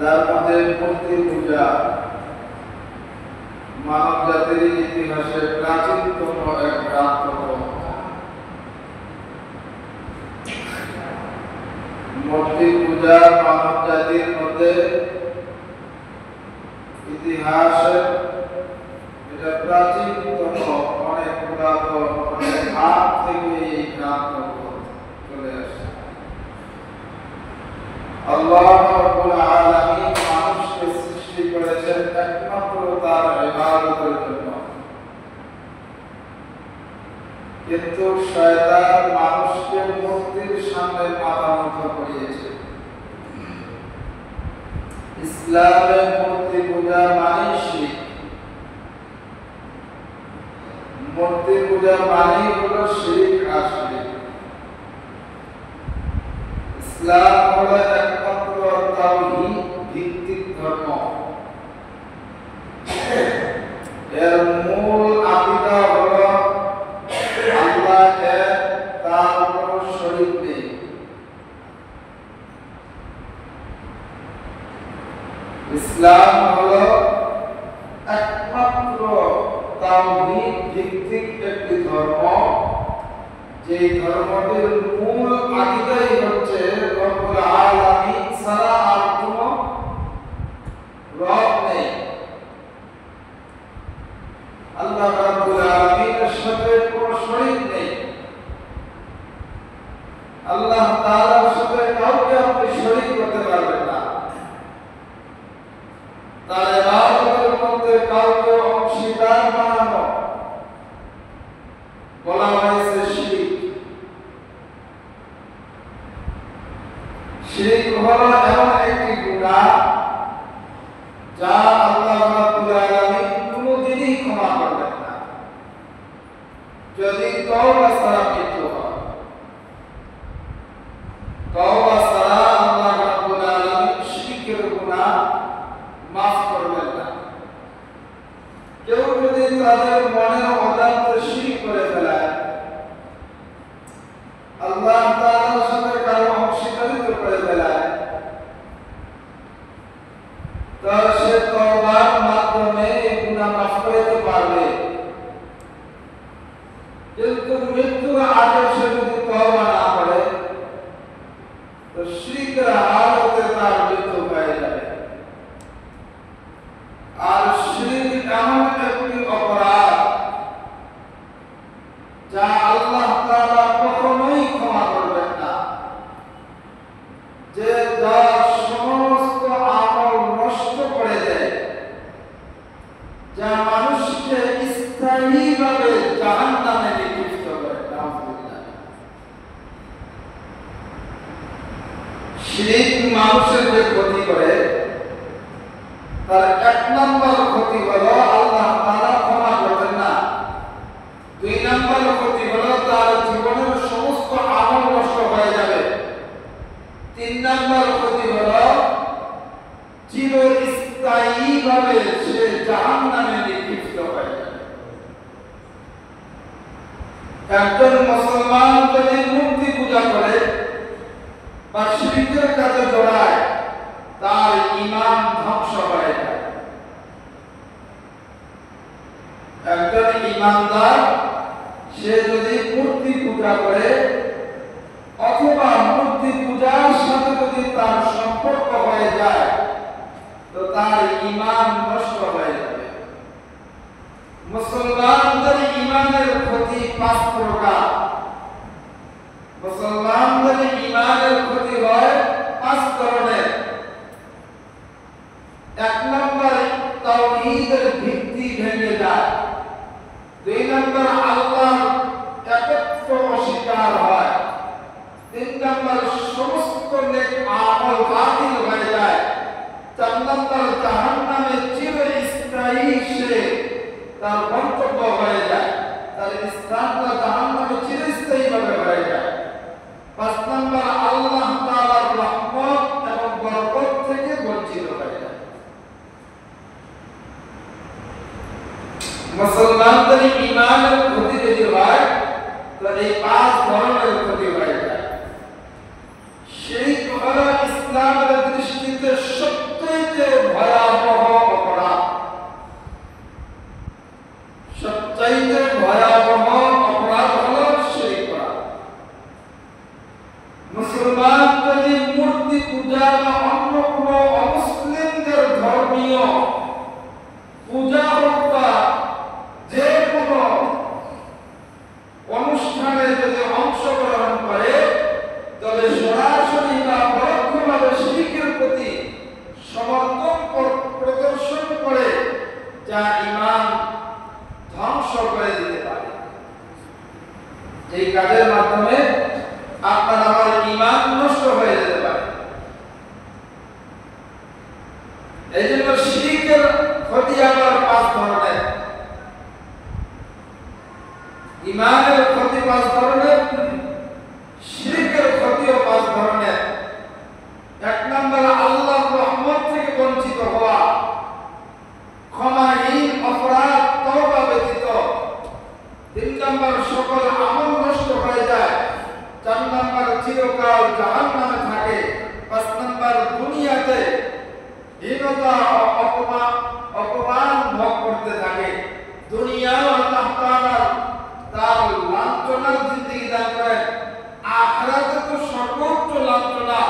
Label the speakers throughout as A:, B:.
A: যার মধ্যে মূর্তি পূজা মানব জাতির ইতিহাসে প্রাচীনতম এক প্রান্তম। মূর্তি পূজা মানব জাতির মধ্যে ইতিহাসে এটা প্রাচীনতম, অনেক পুরাতন, অনেক আগ থেকে এই প্রান্তম চলে আসে। আল্লাহ রাব্বুল আলামিন মানুষকে সৃষ্টি করেছেন একমাত্র তার ইবাদতের জন্য, কিন্তু শয়তান মানুষকে মূর্তির সামনে মাথা নত করিয়েছে। ইসলামে মূর্তি পূজা মানে শিরক। মূর্তি পূজা মানে হলো শিরক আর শিরক। ইসলাম হলো একমাত্র তাওহীদ ভিত্তিক ধর্ম। এর মূল আকীদা হলো আল্লাহ এক, তার কোনো শরীক নেই। ইসলাম হলো একমাত্র তাওহীদ ভিত্তিক একটি ধর্ম, যে ধর্মটির মূল আকীদাই হচ্ছে রব্বুল আলামিন ছাড়া আর কোনো রব নেই। আল্লাহ রাব্বুল আলামিনের সাথে কোনো শরীক নেই। আল্লাহ তাআলার সাথে কাউকে আপনি শরীক করতে পারবেন না। তার ইবাদতের মধ্যে কাউকে অংশীদার বানানো বলা হয়েছে শিরক। শিরক হলো এমন একটি গুনাহ যা আল্লাহ রাব্বুল আলামিন কোনদিনই ক্ষমা করবেন না, যদি তওবা ছাড়া মৃত্যু হয়। তওবা ছাড়া আল্লাহ রাব্বুল আলামিন শিরকের গুনাহ মাফ করবেন না। কেউ যদি তাদের মনের অজান্তে শিরক করে ফেলে, আল্লাহ তাআলার সাথে কারো অংশীদারিত্ব করে ফেলে, তো সে তওবার মাধ্যমে এই গুনাহ মাফ করতে পারবে। কিন্তু মৃত্যুর আগে সে যদি তওবা না করে, তো শিরকের হালতে তার মৃত্যু হয়ে যাবে। আর শিরক এমন একটি অপরাধ যা আল্লাহ তাআলা কখনোই ক্ষমা করবেন না, যে যা সমস্ত আমল নষ্ট করে দেয়, যা মানুষকে স্থায়ীভাবে জাহান্নামে নিক্ষিপ্ত করে। নাউযুবিল্লাহ। শিরক মানুষের যে ক্ষতি করে, তার এক নম্বর ক্ষতি হলো আল্লাহ তাআলা ক্ষমা করবেন না। দুই নম্বর ক্ষতি হলো তার জীবনের সমস্ত আমল নষ্ট হয়ে যাবে। তিন নম্বর ক্ষতি হলো চিরস্থায়ীভাবে সে জাহান্নামে নিক্ষিপ্ত হয়ে যাবে। একজন মুসলমান যদি মূর্তি পূজা করে বা শিরকের কাজে জড়ায়, তার ঈমান ধ্বংস হয়ে যায়। একজন ঈমানদার সে যদি মূর্তি পূজা করে অথবা মূর্তি পূজার সাথে যদি তার সম্পর্ক হয়ে যায়, তো তার ঈমান নষ্ট হয়ে যাবে। মুসলমানদের ঈমানের ক্ষতি 5 প্রকার। মুসলমানদের ঈমানের ক্ষতি হয় 5 ধরনের। এক নম্বর, তাওহীদের ভিত্তি ভেঙে যায়। দুই নম্বর, আল্লাহর একত্ব অস্বীকার হয়। তিন নম্বর, সমস্ত নেক আমল বাতিল হয়ে যায়। চার নম্বর, জাহান্নামে চিরস্থায়ী সে তার গন্তব্য হয়ে যায়, তার স্থানটা জাহান্নামে চিরস্থায়ীভাবে হয়ে যায়। 5 নম্বর, আল্লাহ তাআলার রহমত এবং বরকত থেকে বঞ্চিত হয়ে যায়। মুসলমানদের ঈমানের ক্ষতি যদি হয়, তো এই 5 ধরনের ক্ষতি হয়ে যায়। শিরক হলো ইসলামের দৃষ্টিতে সবচেয়ে ভয়াবহ অপরাধ, সবচাইতে ভয়াবহ অপরাধ হলো শিরক করা। মুসলমান যদি মূর্তি পূজা বা অন্য কোনো অমুসলিমদের ধর্মীয় পূজা বা যে কোনো অনুষ্ঠানে যদি অংশগ্রহণ করে, তবে সরাসরি বা পরোক্ষভাবে শিরকের প্রতি সমর্থন প্রদর্শন করে, যা ঈমান ধ্বংস করে দিতে পারে। এই কাজের মাধ্যমে আপনার আমার ঈমান নষ্ট হয়ে যেতে পারে। এই জন্য শিরকের ক্ষতি আবার 5 ধরনের। ঈমানের ক্ষতি 5 ধরনের, শিরকের ক্ষতিও 5 ধরনের। 1 নম্বর আল্লাহর রহমত থেকে বঞ্চিত হওয়া, ক্ষমাহীন অপরাধ তওবা ব্যতীত। 3 নম্বর সকল আমল নষ্ট হয়ে যায়। 4 নম্বর চিরকাল জাহান্নামে থাকে। 5 নম্বর দুনিয়াতে হীনতা ও অপমান ভোগ করতে থাকে। দুনিয়া আল্লাহ তাআলা তার লাঞ্ছনার জিন্দেগি দান করেন, আখিরাতে তো সর্বোচ্চ লাঞ্ছনা,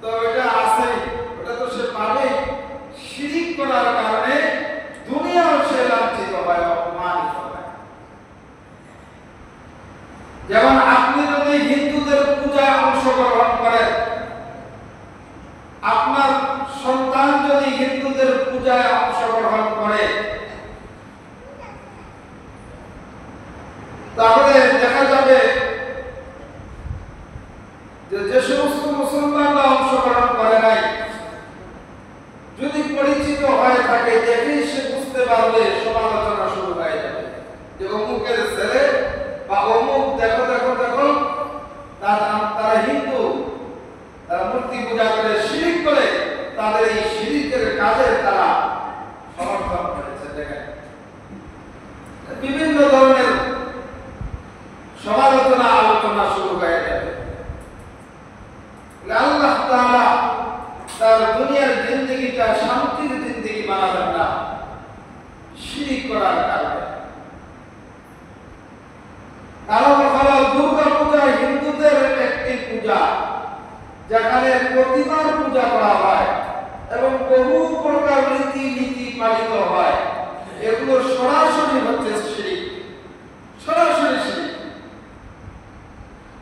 A: তো এটা আছে, ওটা তো সে পাবে। শিরক করার কারণে দুনিয়াও সে লাঞ্ছিত হয়, অপমানিত হয়। যেমন আপনি যদি হিন্দুদের পূজায় অংশগ্রহণ করেন, আপনার সন্তান যদি হিন্দুদের পূজায় অংশগ্রহণ করে, তাহলে দেখা যাবে যে সমস্ত মুসলমানরা অংশগ্রহণ করে নাই, যদি পরিচিত হয়ে থাকে, দেখেই সে বুঝতে পারবে, সমালোচনা শুরু হয়ে যাবে যে অমুকের ছেলে বা অমুক দেখো দেখো দেখো তারা হিন্দু, তারা মূর্তি পূজা করে, শিরক করে, তাদের এই শিরকের কাজে তারা সমর্থন করেছে। দেখেন, বিভিন্ন ধরনের সমালোচনা আলোচনা শুরু হয়ে যাবে। আল্লাহ তাআলা তার দুনিয়ার জিন্দেগিটা শান্তির জিন্দেগি বানাবেন না শিরক করার কারণে। কারণ হলো দুর্গা পূজা হিন্দুদের একটি পূজা, যেখানে প্রতিমার পূজা করা হয় এবং বহু প্রকার রীতি পালিত হয়। এগুলো সরাসরি হচ্ছে শিরক, সরাসরি শিরক।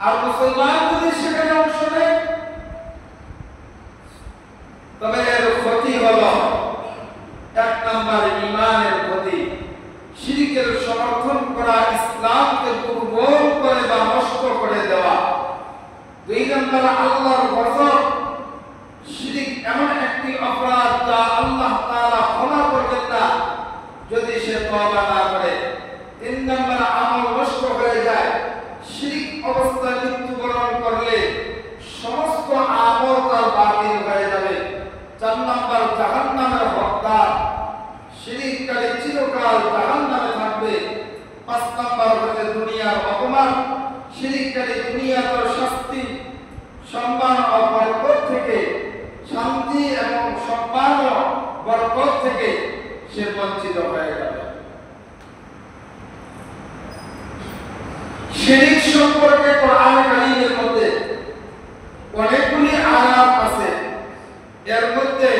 A: আর মুসলমান যদি সেখানে অংশ নেয়, তবে এর ক্ষতি হলো 1 নম্বর ঈমানের ক্ষতি, শিরকের সমর্থন করা, ইসলামকে দুর্বল করে বা নষ্ট করে দেওয়া। 2 নম্বর আল্লাহর গজব। শিরক এমন একটি অপরাধ যা আল্লাহ তাআলা ক্ষমা করবেন না যদি সে তওবা না করে। 3 নম্বর আমল নষ্ট হয়ে যায়। শিরক অবস্থায় মৃত্যুবরণ করলে সমস্ত আমল তার বাতিল হয়ে যাবে। 4 নম্বর জাহান্নামের হকদার, শিরককারী চিরকাল জাহান্নামে থাকবে। 5 নম্বর হচ্ছে দুনিয়ার অপমান, শিরককারী দুনিয়ার শাস্তি, সম্মান ও বরকত থেকে, শান্তি এবং সম্মান ও বরকত থেকে সে বঞ্চিত হয়ে যাবে। শিরক সম্পর্কে কোরআন কারীমের মধ্যে অনেকগুলি আয়াত আছে। এর মধ্যে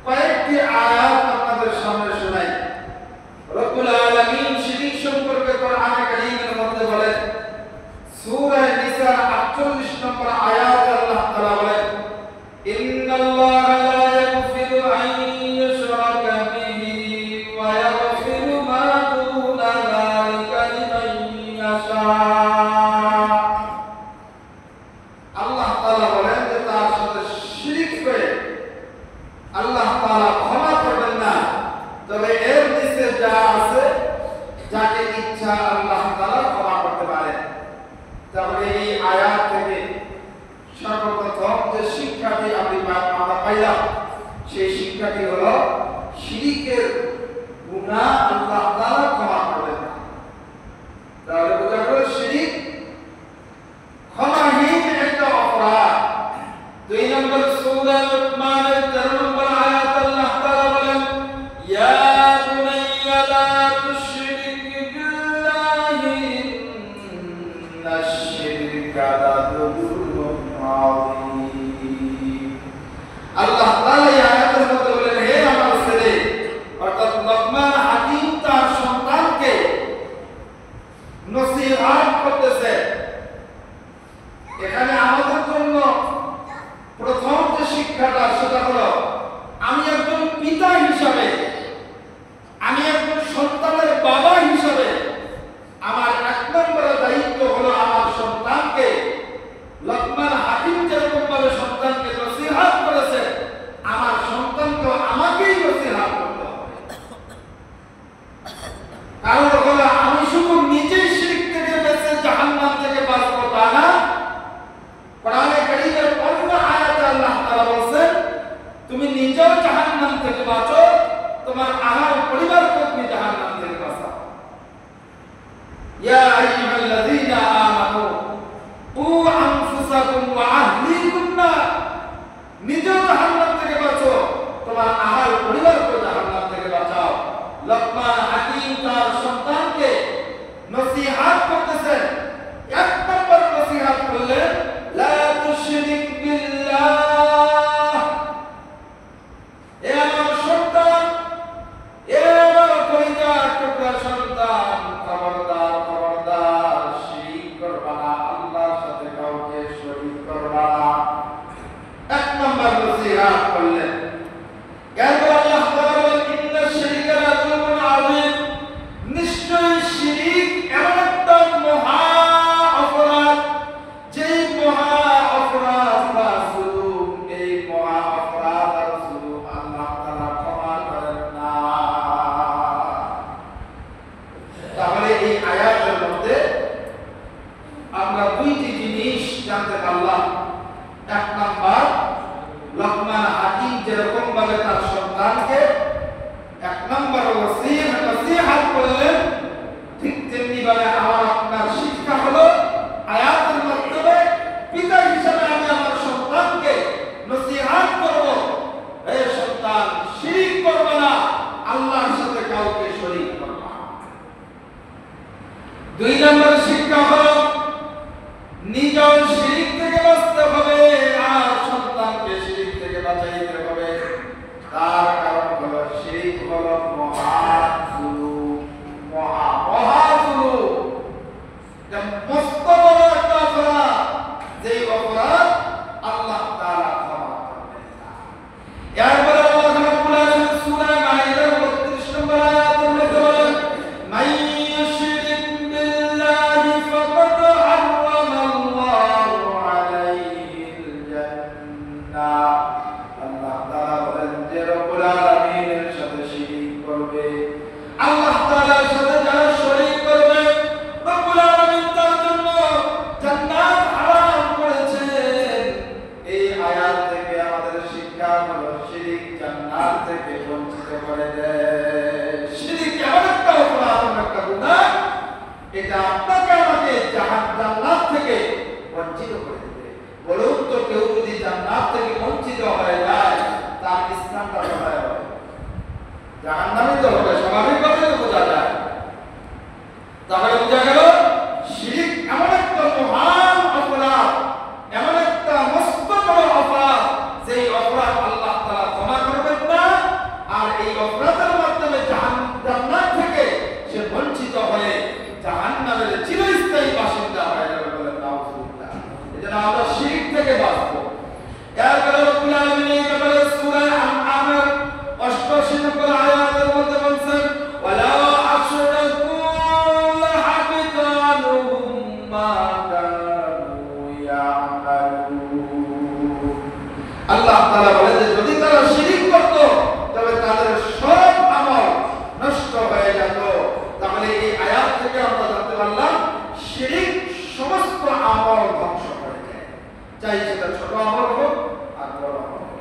A: কয়েকটি আয়াত আপনাদের সামনে শোনাই। রব্বুল আলামিন শিরক সম্পর্কে কোরআন কারীমের মধ্যে বলেন, সূরা নিসা 48 নম্বর আয়াতে আল্লাহ তাআলা বলেন, ইন্নাল্লাহা লা ইয়াগফিরু আন ইউশরাকা বিহি ওয়া ইয়াগফিরু মা দুনা যালিকা লিমান ইয়াশা। আল্লাহ তাআলা বলেন যে তার সাথে শিরক করে আল্লাহ তাআলা ক্ষমা করবেন না, তবে এর নিচে যা আছে, যাকে ইচ্ছা আল্লাহ তাআলা ক্ষমা করতে পারেন। তাহলে এই আয়াত থেকে সর্বপ্রথম যে শিক্ষাটি আমরা পাইলাম, সেই শিক্ষাটি হলো শিরকের গুনাহ আল্লাহ তাআলা ক্ষমা করবেন না। তাহলে বোঝা গেল শিরক ক্ষমাহীন একটা অপরাধ। 2 নম্বর সূরা সূরা লুকমানের 13 নম্বর আয়াত আল্লাহ তাআলা বলেন, ইয়া বুনাইয়া লা তুশরিক বিল্লাহি ইন্নাশ শিরকা লাযুলমুন আযীম। আল্লাহ তাআলা এই আয়াতের মধ্যে বলেন, হে আমার ছেলে, অর্থাৎ লুকমান হাকিম তার সন্তানকে নসিহত করতেছে। এখানে আমাদের জন্য প্রথম যে শিক্ষাটা সেটা হলো, আমি একজন পিতা হিসাবে, আমি একজন সন্তানের বাবা হিসাবে আমার এক নম্বর দায়িত্ব হলো আমার সন্তানকে, লুকমান হাকিম যেরকম ভাবে সন্তানকে নসিহত করেছে, আমার সন্তানকে আমাকেই নসিহত করতে হবে। কারণ হলো আমি শুধু নিজেই শিরক থেকে বেঁচে জাহান্নাম থেকে বাঁচবো তা না। কোরআনে কারীমের অন্য আয়াতে আল্লাহ তাআলা বলেন, তুমি নিজেও জাহান্নাম থেকে বাঁচো, তোমার আহার পরিবারকে তুমি জাহান্নাম থেকে বাঁচাও। ইয়া আইয়ুহাল্লাযীনা আমানু কু আনফুসাকুম ওয়া আহলিকুম নার, নিজেও জাহান্নাম থেকে বাঁচো, তোমার আহার পরিবারকে জাহান্নাম থেকে বাঁচাও। লুকমান হাকিম তার সন্তানকে নসিহত করতেছেন। এক নম্বর নসিহত করলেন, লা তুশরিক বিল্লাহ, এ আমার সন্তান, এ আমার কলিজার টুকরা সন্তান, খবরদার খবরদার শিরক করবা না, আল্লাহর সাথে কাউকে শরীক করবা না। এক নম্বর নসিহত করলেন। এরপর আল্লাহ তাআলা বলেন, ইন্নাশ শিরকা লাযুলমুন আযীম, নিশ্চয়ই শিরক এমন একটা মহা অপরাধ, যে মহা অপরাধ বা জুলুম, এই মহা অপরাধ আর জুলুম আল্লাহ তাআলা ক্ষমা করেন না। তাহলে এই আয়াতের মধ্যে আমরা দুইটি জিনিস জানতে পারলাম। এক নাম্বার, লুকমান হাকিম যেরকম ভাবে তার সন্তানকে এক নম্বর নসিহত করলেন, ঠিক তেমনি ভাবে আমার আপনার শিক্ষা হলো আয়াতের মাধ্যমে পিতা হিসেবে আমি আমার সন্তানকে নসিহত করব, হে সন্তান, শিরক করবে না, আল্লাহর সাথে কাউকে শরীক করবে না। দুই নম্বর শিক্ষা হলো নিজেও শিরক থেকে বাঁচতে হবে আর সন্তানকে শিরক থেকে বাঁচাইতে হবে। তার কারণ হলো শিরক হলো মহাজুলুম, মহাজুলুম, মস্ত বড় একটা অপরাধ, যে অপরাধ আল্লাহ তাআলা ক্ষমা করবেন না। এরপরে আল্লাহ রাব্বুল আলামিন সূরা মাইদার 32 নম্বর আয়াতে বলেন, মান ইউশরিক বিল্লাহি ফাকাদ হারামাল্লাহু আলাইহিল জান্নাহ। আল্লাহ তাআলা বলেন, যে রব্বুল আলামিনের সাথে শিরক করবে, আল্লাহ তাআলার সাথে যারা শরীক করবে, রব্বুল আলামিন তার জন্য জান্নাত হারাম করেছেন। এই আয়াত থেকে আমাদের শিক্ষা হলো শিরক জান্নাত থেকে বঞ্চিত করে দেয়। শিরক এমন একটা অপরাধ, এমন একটা গুনাহ, এটা আপনাকে আমাকে জান্নাত থেকে বঞ্চিত করে দেবে। বলুন তো, কেউ যদি জান্নাত থেকে বঞ্চিত হয়ে যায়, তার ইসলামটা কোথায় হবে? জাহান্নামে তো হবে, স্বাভাবিকভাবে তো বোঝা যায়। তাহলে বোঝা গেল শিরক এমন একটা মহান অপরাধ, এমন একটা মস্ত বড় অপরাধ, যেই অপরাধ আল্লাহ তাআলা ক্ষমা করবেন না, আর এই অপরাধের মাধ্যমে জান্নাত থেকে সে বঞ্চিত হয়ে জাহান্নামের চিরস্থায়ী বাসিন্দা হয়ে যাবে। বলে নাউযুবিল্লাহ। এজন্য আমরা শিরক থেকে বাঁচবো। এরপরে রব্বুল আলামিন এই ব্যাপারে সূরা আনআমের 88 নম্বর আয়াতের মধ্যে বলেন, ওয়ালা আশরাকু লাহাবিতা আনহুম মা কানু ইয়ামালুন। আল্লাহ তাআলা বলেন যে যদি তারা শিরক করত, তবে তাদের সব আমল নষ্ট হয়ে যেত। তাহলে এই আয়াত থেকে আমরা জানতে পারলাম শিরক সমস্ত আমল ধ্বংস করে দেয়, চাই সেটা ছোট আমল হোক আর বড় আমল হোক।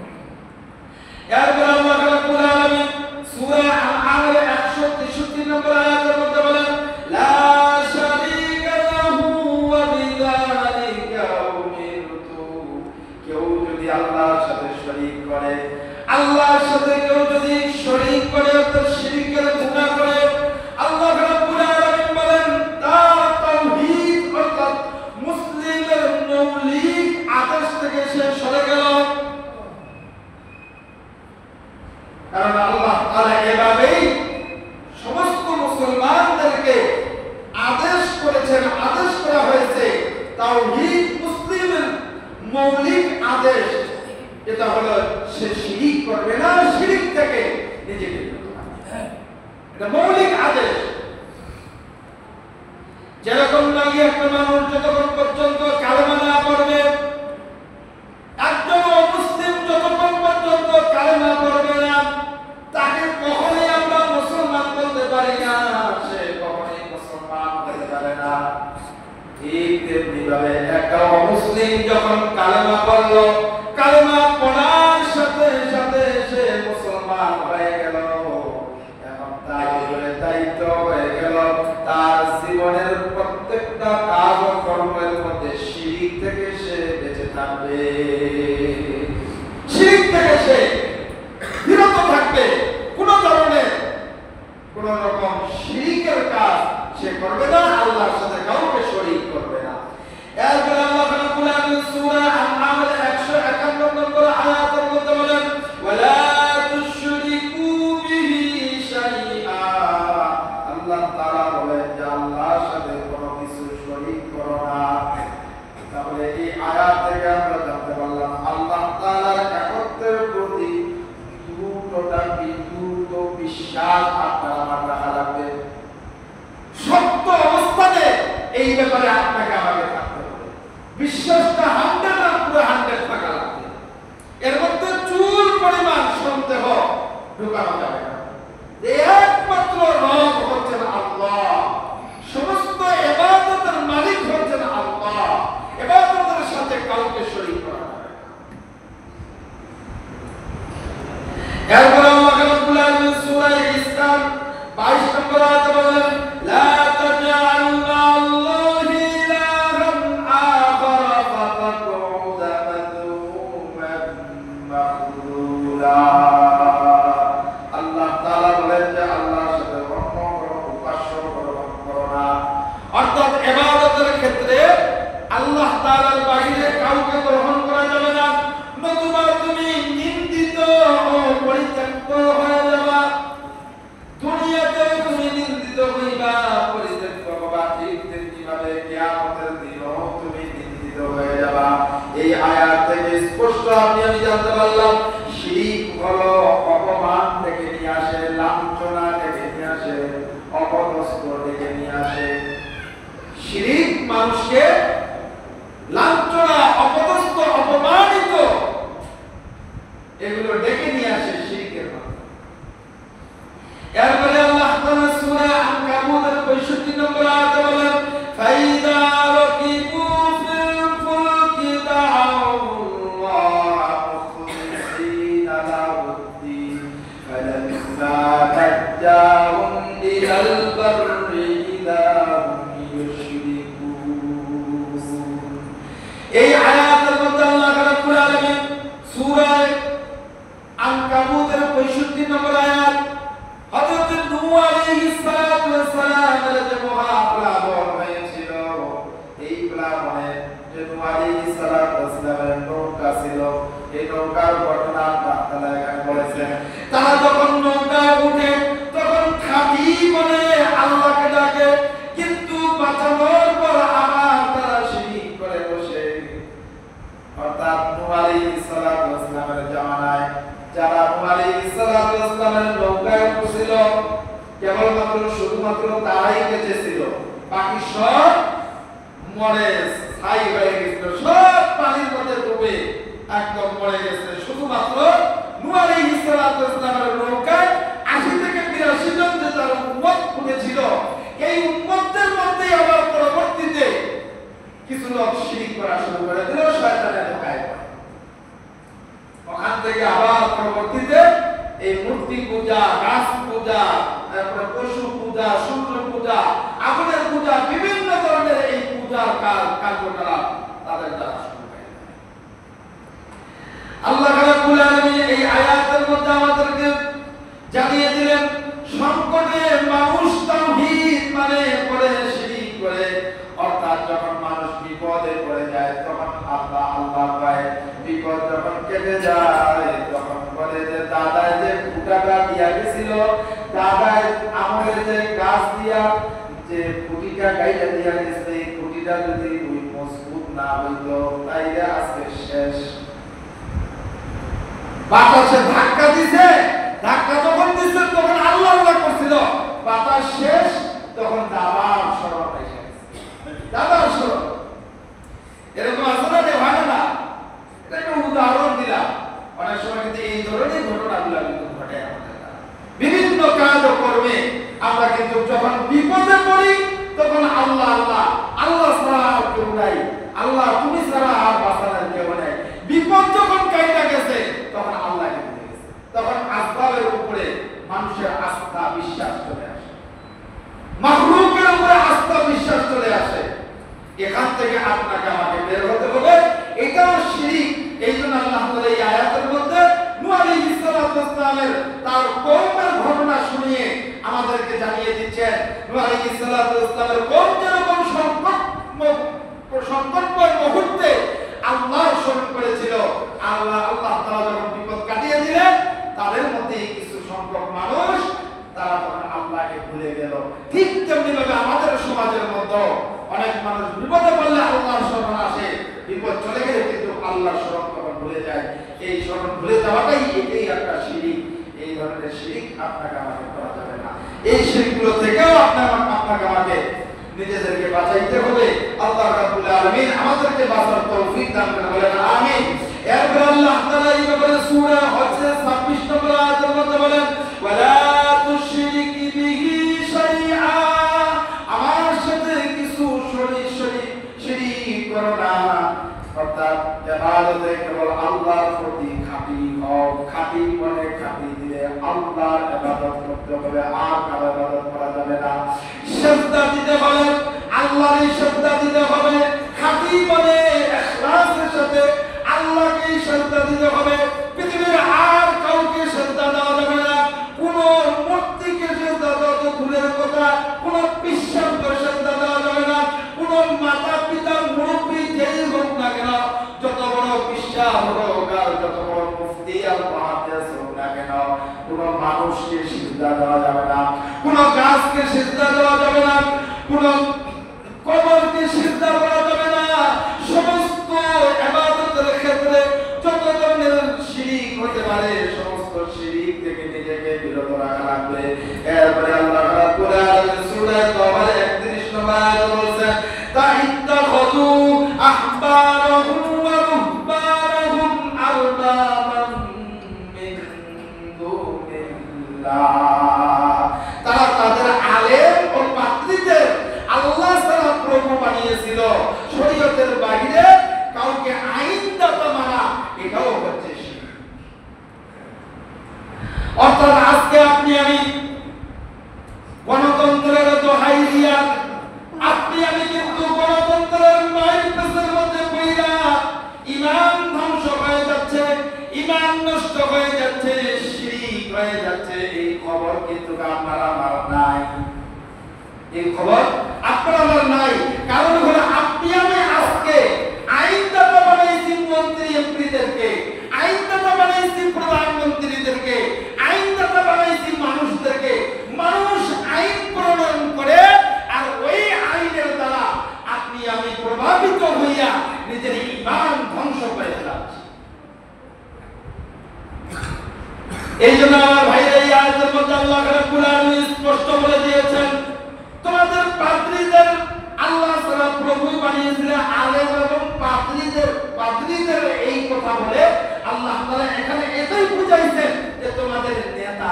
A: এরপর আল্লাহ রাব্বুল আলামিন সূরা আনআমের 163 নম্বর আয়াতের মধ্যে বলেন, লা শারীকা লাহু ওয়া বিযালিকা উমিরতু। কেউ যদি আল্লাহর সাথে শরীক করে, আল্লাহর সাথে কেউ যদি শরীক করে অর্থাৎ শিরকের গুনাহ করে, আল্লাহ রাব্বুল আলামিন বলেন তার তাওহীদ অর্থাৎ মুসলিমের মৌলিক আদেশ থেকে সে সরে গেল। কারণ আল্লাহ তাআলা এভাবেই সমস্ত মুসলমানদেরকে আদেশ করেছেন, আদেশ করা হয়েছে তাওহীদ মুসলিমের মৌলিক আদেশ। এটা হলো সে শিরিক করবে না, শিরিক থেকে নিজেকে বিরত রাখবে, এটা মৌলিক আদেশ। যেরকম নাকি একটা মানুষ যতক্ষণ পর্যন্ত কালেমা না পড়বে, একজন মুসলিম যতক্ষণ পর্যন্ত কালেমা পড়বে না তাকে কখনোই আমরা মুসলমান বলতে পারি না, সে কখনোই মুসলমান হতে পারে না। ঠিক তেমনি ভাবে একটা মুসলিম যখন কালেমা পড়ল, কালেমা পড়ার সাথে সাথে সে মুসলমান হয়ে গেল, এখন তার উপরে দায়িত্ব হয়ে গেল তার জীবনের প্রত্যেকটা কাজ ও কর্মের মধ্যে শিরক থেকে সে বেঁচে থাকবে, শিরক থেকে সে বিরত থাকবে। কোন ধরনের কোন রকম শিরকের কাজ সে করবে না, আল্লাহর সাথে কাউকে শরীক করবে না। এরপর আল্লাহ রাব্বুল আলামিন সূরা আল-আনআমের 151 নম্বর আয়াতের মধ্যে বলেন ওয়ালা তুশরিকু বিহি শাইআ, আল্লাহ তাআলা বলেন যে আল্লাহর সাথে কোনো কিছু শরীক করো না। তাহলে এই আয়াত থেকে আমরা জানতে পারলাম আল্লাহ তাআলার একত্বের প্রতি দ্রুত বিশ্বাস আপনার আমার রাখা লাগবে। সত্য অবস্থাতে এই ব্যাপারে আপনাকে আমাকে থাকতে হবে, বিশ্বাসটা 100 আর পুরো 100 থাকা লাগবে। এর মধ্যে চুল পরিমাণ সন্দেহ ঢোকানো যাবে না। একমাত্র রব হচ্ছেন আল্লাহ, সমস্ত ইবাদতের মালিক হচ্ছেন আল্লাহ, ইবাদতের সাথে কাউকে শরীক করা যাবে না। এরপর আল্লাহ রাব্বুল আলামিন সূরা ইসরার 22 নম্বর আয়াতে বলেন লা তাজআল মা'আল্লাহি ইলাহান আখার ফাতাকুদা মাযমুমান মাখযুলা। আল্লাহ তাআলা বলেন যে আল্লাহর সাথে অন্য কোনো উপাস্য গ্রহণ করো না, অর্থাৎ ইবাদতের ক্ষেত্রে আল্লাহ তাআলার বাইরে কাউকে গ্রহণ করা যাবে না, নতুবা তুমি নিন্দিত ও পরিত্যক্ত হয়ে যাবা। দুনিয়াতে তুমি নিন্দিত হইবা, পরিত্যক্ত হবা, ঠিক তেমনিভাবে কিয়ামতের দিনও তুমি নিন্দিত হয়ে যাবা। এই আয়াত থেকে স্পষ্ট আমি জানতে পারলাম শিরক হলো অপমান থেকে নিয়ে আসে, লাঞ্ছনা থেকে নিয়ে আসে, অপদস্থ থেকে নিয়ে আসে। শিরক মানুষকে লাঞ্ছনা, অপদস্থ, অপমানিত এগুলো ডেকে নিয়ে আসে শিরকের মাধ্যমে। এরপরে আল্লাহ তাআলা সূরা আনকাবুতের 65 নম্বর আয়াতে বলেন ফাইদা রাকিবু ফিল ফুলকি দা'আল্লাহ মুখলিসিনা লাহুদ্দিন ফালাম্মা নাজ্জাহুম ইলাল বাররি ইযা হুম ইউশরিকুন। এই আয়াতের মধ্যে আল্লাহ রাব্বুল আলামিন সূরা আনকাবুতের 65 নম্বর আয়াত হযরত নূহ আলাইহিস সালাতু ওয়াস সালামের যে মহাপ্লাবন হয়েছিল, এই প্লাবনে যে নূহ আলাইহিস সালাতু ওয়াস সালামের নৌকা ছিল, এই নৌকার ঘটনা আল্লাহ তাআলা এখানে বলেছেন। তারা যখন নৌকা উঠে তখন খাঁটি মনে আল্লাহকে ডাকে, কিন্তু বাঁচানোর পর আবার তারা শিরক করে বসে। অর্থাৎ নূহ আলাইহিস সালাতু ওয়াস সালামের জামানায় যারা নূহ আলাইহিস সালাতু ওয়াস সালামের নৌকায় উঠছিল কেবলমাত্র শুধুমাত্র তারাই বেঁচে ছিল, বাকি সব মরে ছাই হয়ে গেছিল, সব পানির মধ্যে ডুবে একদম মরে গেছে। শুধুমাত্র নূহ আলাইহিস সালাতু ওয়াস সালামের নৌকায় 80 থেকে 82 জন যে তার উম্মত উঠেছিল, এই উম্মতদের মধ্যে আবার পরবর্তীতে কিছু লোক শিরক করা শুরু করে দিল, শয়তানের ধোঁকায় পড়ে। ওখান থেকে আবার পরবর্তীতে এই মূর্তি পূজা, গাছ পূজা, তারপরে পশু পূজা, সূর্য পূজা, আগুনের পূজা, বিভিন্ন ধরনের এই পূজার কার্যকলাপ তাদের দ্বারা শুরু হয়। আল্লাহ আল্লাহ পায়। বিপদ যখন কেটে যায় তখন বলে যে দাদায় যে ফুটাটা দিয়া গেছিল, দাদায় আমলে যে গাছ দিয়া যে খুঁটিটা গাইয়া দিয়া গেছে, এই খুঁটিটা যদি ওই মজবুত না হইতো তাইলে আজকে শেষ। বাতাসে ধাক্কা দিছে, ধাক্কা যখন দিছে তখন আল্লাহ আল্লাহ করছিল, বাতাস শেষ তখন দাবার স্মরণ এসে গেছে, দাবার স্মরণ। এরকম আসলে হয় না, এটা একটা উদাহরণ দিলাম। অনেক সময় কিন্তু এই ধরনের ঘটনাগুলো কিন্তু ঘটে আমাদের বিভিন্ন কাজ ও কর্মে। আমরা কিন্তু যখন বিপদে পড়ি তখন আল্লাহ আল্লাহ, আল্লাহ ছাড়া আর কেউ নাই, আল্লাহ তুমি ছাড়া আর বাঁচানোর কেউ নাই। বিপদ যখন কাইটা গেছে তখন আল্লাহকে ভুলে গেছে, তখন আসবাবের উপরে মানুষের আস্থা বিশ্বাস চলে আসে, মাখলুকের উপরে আস্থা বিশ্বাস চলে আসে। এখান থেকে আপনাকে আমাকে বের হতে হবে, এটাও শিরক। এই জন্য আল্লাহ তাআলা এই আয়াতের মধ্যে নূহ আলাইহিস সালামের তার কওমের ঘটনা শুনিয়ে আমাদেরকে জানিয়ে দিচ্ছেন নূহ আলাইহিস সালামের কওম যেরকম সংকটময় মুহূর্তে আল্লাহর স্মরণ করেছিল, আল্লাহ তাআলা যখন বিপদ কাটিয়ে দিলেন তাদের মধ্যে কিছু সংখ্যক মানুষ তারা তখন আল্লাহকে ভুলে গেল। ঠিক তেমনি ভাবে আমাদের সমাজের মধ্যে অনেক মানুষ বিপদে পড়লে আল্লাহর স্মরণ আসে, বিপদ চলে গেলে কিন্তু আল্লাহর স্মরণ তখন ভুলে যায়। এই স্মরণ ভুলে যাওয়াটাই এটাই একটা শিরক। এই ধরনের শিরক আপনাকে আমাকে করা যাবে না। এই শিরকগুলো থেকেও আপনাকে আমাকে নিজেদেরকে বাঁচাইতে হবে। আল্লাহ রাব্বুল আলামিন আমাদেরকে বাঁচার তৌফিক দান করেন, বলেন আমিন। এরপর আল্লাহ তাআলা এই ব্যাপারে সূরা হজের 26 নম্বর আয়াতের মধ্যে বলেন, ওয়ালা তুশরিক বিহি শাইআ, আমার সাথে কিছু শিরক করো না। অর্থাৎ ইবাদতে কেবল আল্লাহর প্রতি খাঁটি হও, খাঁটি মনে খাঁটি দিলে আল্লাহর ইবাদত করতে হবে, আর কারো ইবাদত করা যাবে না। সিজদা দিতে হবে, আল্লাহরই সিজদা দিতে হবে, খাঁটি মনে ইখলাসের সাথে আল্লাহকেই সিজদা দিতে হবে। পৃথিবীর আর কাউকে সিজদা দেওয়া যাবে না, কোন মূর্তিকে সিজদা দেওয়া তো দূরের কথা, কোন বিশ্বাসকে সিজদা দেওয়া যাবে না, কোন মাতা পিতার মুরব্বী যেই হোক না কেন, যত বড় বিশ্বাস হোক আর যত বড় মুফতি আর মুহাদ্দিস হোক না কেন, কোন মানুষকে সিজদা দেওয়া যাবে না, কোন গাছকে সিজদা দেওয়া যাবে না, কোন কবরকে সিজদা করা যাবে না। সমস্ত ইবাদতের ক্ষেত্রে যত ধরনের শিরক হতে পারে সমস্ত শিরক থেকে নিজেকে বিরত রাখা লাগবে। এরপরে আল্লাহ রাব্বুল আলামিন সূরা তাওবার 31 নম্বর আয়াতে বলেছেন, তাইত্তাখাযু আহবারহুম ওয়া রুহবানহুম আরবাবান মিন দুনিল্লাহ। তারা তাদের আলেম ও পাত্রীদের আল্লাহ ছাড়া প্রভু বানিয়েছিল। শরীয়তের বাইরে কাউকে আইনদাতা মানা এটাও হচ্ছে শিরক। অর্থাৎ আজকে আপনি আমি গণতন্ত্রের দোহাই দিয়া আপনি আমি কিন্তু গণতন্ত্রের মাইলপথের মধ্যে পড়া ঈমান ধ্বংস হয়ে যাচ্ছে, ঈমান নষ্ট হয়ে যাচ্ছে, শিরক হয়ে যাচ্ছে। এই খবর কিন্তু আপনারা আমার নাই, এই খবর আপনারা আমার নাই। কারণ হলো আপনি আমি আজকে আইনদাতা বানাইছি মন্ত্রী এমপিদেরকে, আইনদাতা বানাইছি প্রধানমন্ত্রীদেরকে, আইনদাতা বানাইছি মানুষদেরকে। মানুষ আইন প্রণয়ন করে আর ওই আইনের দ্বারা আপনি আমি প্রভাবিত হইয়া নিজের ঈমান ধ্বংস করে ফেলাচ্ছি। এই জন্য আমার ভাইরা এই আয়াতের মধ্যে আল্লাহ রাব্বুল আলামিন স্পষ্ট বলে দিয়েছেন, তোমাদের পাদ্রীদের আল্লাহ ছাড়া প্রভু বানিয়েছিলেন। আলেম এবং পাদ্রীদের এই কথা বলে আল্লাহ তাআলা এখানে এটাই বুঝাইছেন যে তোমাদের নেতা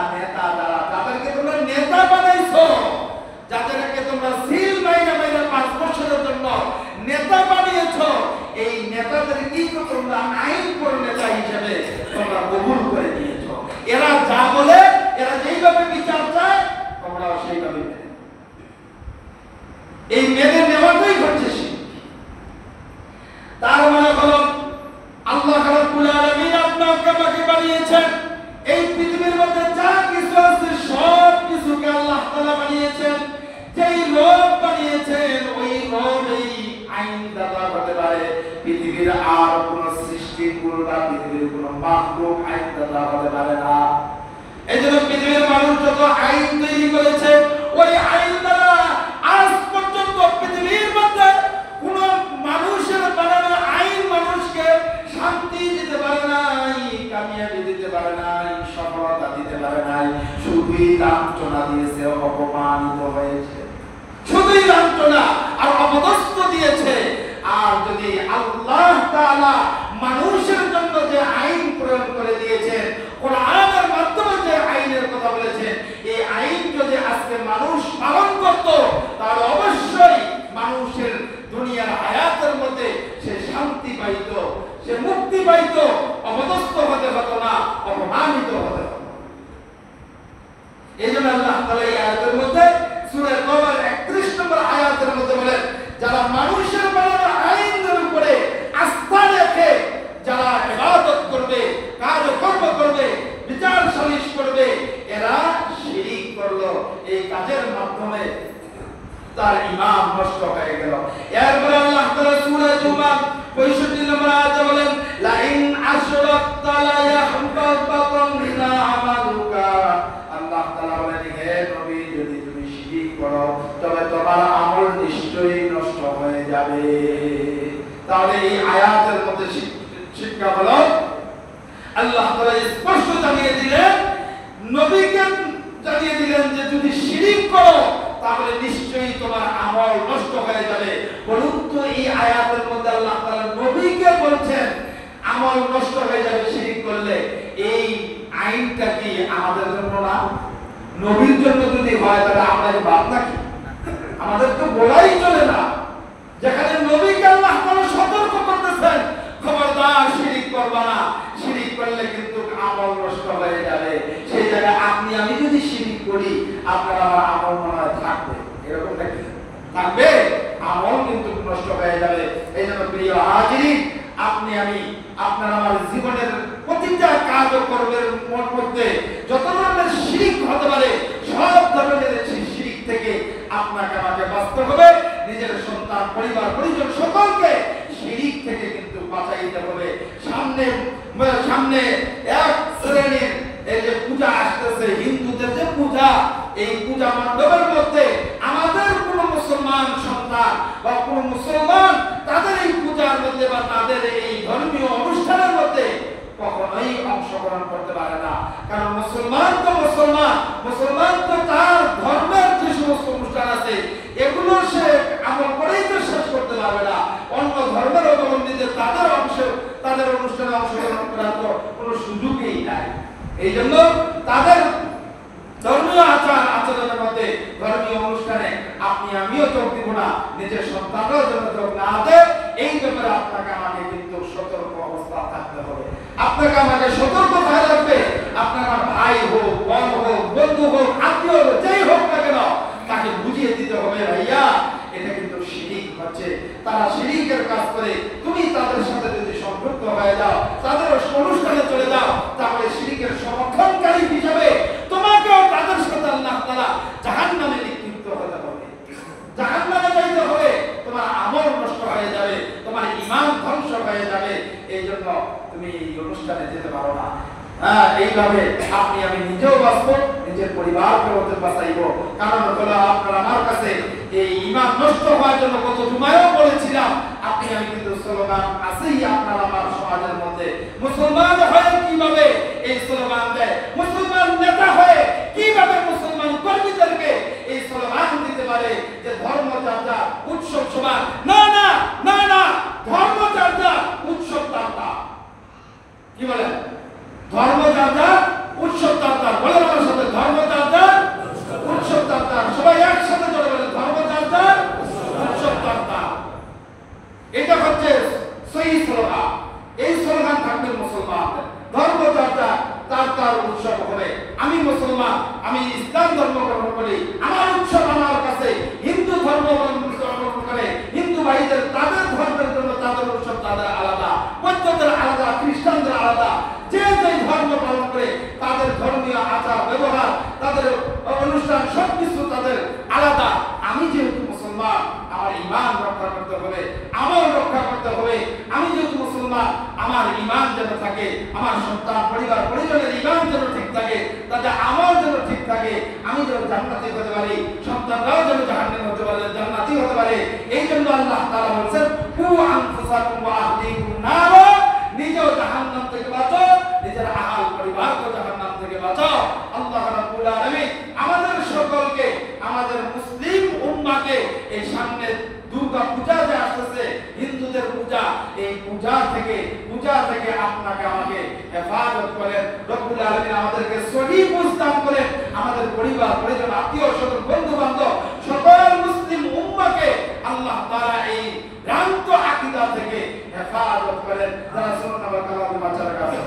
A: দ্বারা যাদেরকে তোমরা নেতা বানাইছো, যাদেরকে তোমরা সিল মাইনা 5 বছরের জন্য নেতা বানিয়েছো, এই নেতাদের কি তোমরা আইন প্রণেতা হিসেবে তোমরা কবুল করে নিয়েছো। এরা যা বলে, এরা যেইভাবে বিচার চায় তোমরা সেইভাবে এই মেনে নেওয়াটাই হচ্ছে শিরক। তার মানে হলো আল্লাহ রাব্বুল আলামিন আপনাকে আমাকে বানিয়েছেন, এই পৃথিবীর মধ্যে যা কিছু আছে সব কিছুকে আল্লাহ তাআলা বানিয়েছেন। যেই রব বানিয়েছেন ওই রব এই আইনদাতা হতে পারে। পৃথিবী পৃথিবীর আর কোন সৃষ্টিকুল বা পৃথিবীর কোন মাখলুক আইনদাতা হতে পারে না। এজন্য পৃথিবীর মানুষ যত আইন তৈরি করেছে, ওই আইন দ্বারা আজ পর্যন্ত পৃথিবীর মধ্যে কোন মানুষের বানানো আইন মানুষকে শান্তি দিতে পারে নাই, কামিয়াবি দিতে পারে নাই, সফলতা দিতে পারে নাই। শুধুই লাঞ্ছনা দিয়েছে, অপমানিত হয়েছে, শুধুই লাঞ্ছনা আর অপদস্থ দিয়েছে। আর যদি আল্লাহ তাআলা মানুষের জন্য যে আইন প্রয়োগ করে দিয়েছেন, কোরআনের মাধ্যমে যে আইনের কথা বলেছেন, এই আইন যদি আজকে মানুষ পালন করত, তাহলে অবশ্যই মানুষের দুনিয়ার হায়াতের মধ্যে সে শান্তি পাইত, সে মুক্তি পাইত, অপদস্থ হতে হতো না, অপমানিত হতে হতো। এই জন্য আল্লাহ তাআলা এই আয়াতের মধ্যে সূরা তওবার 31 নম্বর আয়াতের মধ্যে বলেন, যারা মানুষের বানানো আইনের উপরে আস্থা রেখে যারা ইবাদত করবে, কাজকর্ম করবে, বিচার সালিশ করবে, এরা শিরক করলো। এই কাজের মাধ্যমে তার ঈমান নষ্ট হয়ে গেল। এরপর আল্লাহ তাআলা সূরা জুমা 65 নম্বর আয়াতে বলেন, লা ইন আশরাকতা লা ইয়াহবাতান্না আমালুকা। আল্লাহ তাআলা বলেন, হে নবী, যদি তুমি শিরক করো তবে তোমার আমল নিশ্চয়ই নষ্ট হয়ে যাবে। তাহলে এই আয়াতের মধ্যে শিক্ষা হলো, আল্লাহ তাআলা স্পষ্ট জানিয়ে দিলেন, নবীকে জানিয়ে দিলেন যে যদি শিরক করো তাহলে নিশ্চয়ই তোমার আমল নষ্ট হয়ে যাবে। বলুন তো, এই আয়াতের মধ্যে আল্লাহ তাআলা নবীকে বলছেন আমল নষ্ট হয়ে যাবে শিরক করলে, এই আইনটা কি আমাদের জন্য না? নবীর জন্য যদি হয় তাহলে আমাদের বাদ নাকি? আমাদের তো বলাই চলে না। যেখানে নবীকে আল্লাহ তাআলা সতর্ক করতেছেন, খবরদার শিরক করবা না, শিরক করলে কিন্তু আমল নষ্ট হয়ে যাবে, সেই জায়গায় আপনি আমি যদি শিরক করি আপনার আমার আমল মনে হয় থাকবে, এরকম নাকি? থাকবে, আমল কিন্তু নষ্ট হয়ে যাবে। এই জন্য প্রিয় হাজিরিন, আপনি আমি আপনার আমার জীবনের প্রতিটা কাজ ও কর্মের মধ্যে যত ধরনের শিরক হতে পারে সব ধরনের শিরক থেকে আপনাকে আমাকে বাঁচতে হবে। নিজের সন্তান, পরিবার, পরিজন সকলকে শিরক থেকে কিন্তু বাঁচাইতে হবে। সামনে এক শ্রেণীর এই যে পূজা আসতেছে, হিন্দুদের যে পূজা, এই পূজা মণ্ডপের মধ্যে আমাদের কোন মুসলমান সন্তান বা কোন মুসলমান তাদের এই পূজার মধ্যে বা তাদের এই ধর্মীয় অনুষ্ঠানের মধ্যে কখনোই অংশগ্রহণ করতে পারে না। কারণ মুসলমান তো মুসলমান, মুসলমান তো তার ধর্মের যে সমস্ত অনুষ্ঠান আছে এগুলো সে আমল করেই তো শেষ করতে পারবে না। অন্য ধর্মের অবলম্বীদের তাদের অনুষ্ঠানে অংশগ্রহণ করার তো কোনো সুযোগই নাই। এই জন্য তাদের ধর্মীয় আচরণের মধ্যে, ধর্মীয় অনুষ্ঠানে আপনি আমিও যোগ দিব না, নিজের সন্তানরাও যেন যোগ না দেয়। এই ব্যাপারে আপনাকে আমাকে কিন্তু সতর্ক অবস্থা থাকতে হবে। আপনাকে আমাকে সতর্ক থাকতে হবে। আপনার ভাই হোক, বোন হোক, বন্ধু হোক, আত্মীয় হোক, যেই হোক না কেন, তাকে বুঝিয়ে দিতে হবে, ভাইয়া এটা কিন্তু শিরক হচ্ছে। তারা শিরকের কাজ করে, তুমি তাদের সাথে যদি সম্পৃক্ত হয়ে যাও, তাদের অনুষ্ঠানে চলে যাও, তাহলে শিরকের সমর্থনকারী হিসেবে তোমাকেও তাদের সাথে আল্লাহ তাআলা জাহান্নামে নিক্ষিপ্ত হতে হবে, জাহান্নামে যাইতে হবে। তোমার আমল নষ্ট হয়ে যাবে, তোমার ঈমান ধ্বংস হয়ে যাবে। এই জন্য তুমি এই অনুষ্ঠানে যেতে পারো না। এইভাবে আপনি আমি নিজেও বাঁচবো, নিজের পরিবারকে ওদের বাঁচাইবো। কারণ হলো আপনার আমার কাছে এই ঈমান নষ্ট হওয়ার জন্য কত জুমায়ও বলেছিলাম, আপনি আমি কিন্তু স্লোগান আছেই আপনার আমার সমাজের মধ্যে। মুসলমান হয়ে কিভাবে এই স্লোগান দেয়, মুসলমান নেতা হয়ে কিভাবে মুসলমান কর্মীদেরকে এই স্লোগান দিতে পারে যে ধর্মচর্চা উৎসব সমান। না না না না, ধর্মচর্চা উৎসব চর্চা। কি বলেন? ধর্মচর্চা উৎসব চর্চা। বলেন আমার সাথে, ধর্মচর্চা উৎসব চর্চা। সবাই একসাথে জোরে বলেন, ধর্মচর্চা উৎসব চর্চা। এটা হচ্ছে সহি স্লোগান। এই স্লোগান থাকবে মুসলমানদের। ধর্মচর্চা তার উৎসব হবে। আমি মুসলমান, আমি ইসলাম ধর্ম গ্রহণ করি, আমার উৎসব আমার কাছে। হিন্দু ধর্ম গ্রহণ করে হিন্দু ভাইদের তাদের ধর্মের জন্য তাদের উৎসব তাদের আলাদা, বৌদ্ধদের আলাদা, খ্রিস্টানদের আলাদা। যে যে ধর্ম পালন করে তাদের ধর্মীয় আচার ব্যবহার, তাদের অনুষ্ঠান সবকিছু তাদের আলাদা। আমি যেহেতু মুসলমান, আমার ঈমান রক্ষা করতে হবে, আমল রক্ষা করতে হবে। আমি যেহেতু মুসলমান, আমার ঈমান যেন থাকে, আমার সন্তান পরিবার পরিজনের ঈমান যেন ঠিক থাকে, তাদের আমল যেন ঠিক থাকে, আমি যেন জান্নাতি হতে পারি, সন্তানরাও যেন জাহান্নামী হতে পারে, জান্নাতি হতে পারে। এই জন্য আল্লাহ তাআলা বলেছেন কু আনফুসাকুম ওয়া আহলিকুম নার, নিজেও জাহান্নাম থেকে বাঁচো, নিজের আহল পরিবারকে জাহান্নাম থেকে বাঁচাও। আল্লাহ রাব্বুল আলামিন আমাদের সকলকে, আমাদের মুসলিম উম্মাহকে এই সামনে দুর্গা পূজা যে আসছে, হিন্দুদের পূজা, এই পূজা থেকে আপনাকে আমাকে হেফাজত করেন রব্বুল আলামিন, আমাদেরকে সঠিক বুঝদান করেন, আমাদের পরিবার পরিজন আত্মীয় স্বজন বন্ধু বান্ধব সকল মুসলিম উম্মাহকে আল্লাহ তাআলা এই ভ্রান্ত আকীদা থেকে হেফাজত করেন। যারা সুন্নাহ ওয়াল জামাতের বাচ্চারা কাছে